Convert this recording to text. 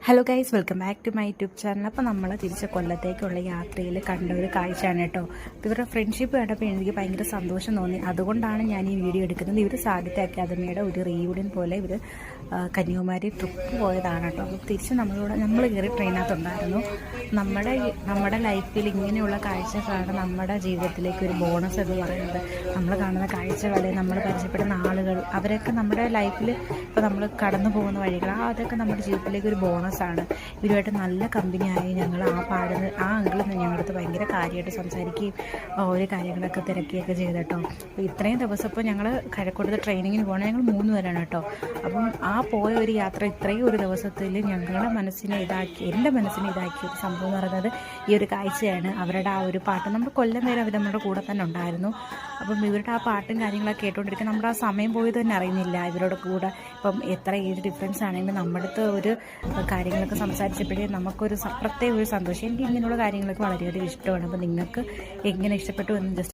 Hello guys, welcome back to my YouTube channel. അപ്പോൾ നമ്മൾ തിരിച്ച കൊല്ലത്തേക്കുള്ള യാത്രയിൽ കണ്ട ഒരു കാഴ്ചയാണ് കേട്ടോ. ഇവരുടെ ഫ്രണ്ട്ഷിപ്പ് കണ്ടപ്പോൾ എനിക്ക് ഭയങ്കര സന്തോഷം തോന്നി. അതുകൊണ്ടാണ് ഞാൻ ഈ വീഡിയോ എടുക്കുന്നത്. ഇവർ സാഹിത്യ അക്കാദമിയുടെ ഒരു റീയൂണിയൻ പോലെ ഇവർ കന്യാകുമാരി ട്രിപ്പ് പോയതാണ് കേട്ടോ. അപ്പോൾ തിരിച്ച് നമ്മൾ കയറി ട്രെയിനകത്തുണ്ടായിരുന്നു. നമ്മുടെ ലൈഫിൽ ഇങ്ങനെയുള്ള കാഴ്ചകളാണ് നമ്മുടെ ജീവിതത്തിലേക്ക് ഒരു ബോണസ് എന്ന് പറയുന്നത്. നമ്മൾ കാണുന്ന കാഴ്ചകൾ, നമ്മൾ പരിചയപ്പെടുന്ന ആളുകൾ, അവരൊക്കെ നമ്മുടെ ലൈഫിൽ ഇപ്പോൾ നമ്മൾ കടന്നു പോകുന്ന വഴികൾ, അതൊക്കെ നമ്മുടെ ജീവിതത്തിലേക്ക് ഒരു ബോണസ് ആണ്. ഇവരുമായിട്ട് നല്ല കമ്പനിയായി. ഞങ്ങൾ ആ അങ്കിൾ ഞങ്ങളുടെ അടുത്ത് ഭയങ്കര കാര്യമായിട്ട് സംസാരിക്കുകയും ഓരോ കാര്യങ്ങളൊക്കെ തിരക്കുകയൊക്കെ ചെയ്തിട്ടോ. അപ്പോൾ ഇത്രയും ദിവസം ഇപ്പോൾ ഞങ്ങൾ കഴക്കൂട്ടത്ത് ട്രെയിനിങ്ങിന് പോകണം. ഞങ്ങൾ 3 പേരാണ് കേട്ടോ. അപ്പം ആ പോയ ഒരു യാത്ര ഇത്രയും ഒരു ദിവസത്തിൽ എൻ്റെ മനസ്സിനെ ഇതാക്കിയ ഒരു സംഭവം എന്ന് പറയുന്നത് ഈ ഒരു കാഴ്ചയാണ്. അവരുടെ ആ ഒരു പാട്ട്, നമ്മൾ കൊല്ലം നേരം അവർ നമ്മുടെ കൂടെ തന്നെ ഉണ്ടായിരുന്നു. അപ്പം ഇവരുടെ ആ പാട്ടും കാര്യങ്ങളൊക്കെ കേട്ടുകൊണ്ടിരിക്കുക. നമ്മുടെ ആ സമയം പോയത് തന്നെ അറിയുന്നില്ല. ഇവരുടെ കൂടെ ഇപ്പം എത്ര ഏജ് ഡിഫറൻസ് ആണെങ്കിലും നമ്മുടെ അടുത്ത് ഒരു കാര്യങ്ങളൊക്കെ സംസാരിച്ചപ്പോഴേ നമുക്കൊരു പ്രത്യേക ഒരു സന്തോഷം. എനിക്ക് ഇങ്ങനെയുള്ള കാര്യങ്ങളൊക്കെ വളരെയധികം ഇഷ്ടമാണ്. അപ്പോൾ നിങ്ങൾക്ക് എങ്ങനെ ഇഷ്ടപ്പെട്ടു എന്ന് ജസ്റ്റ്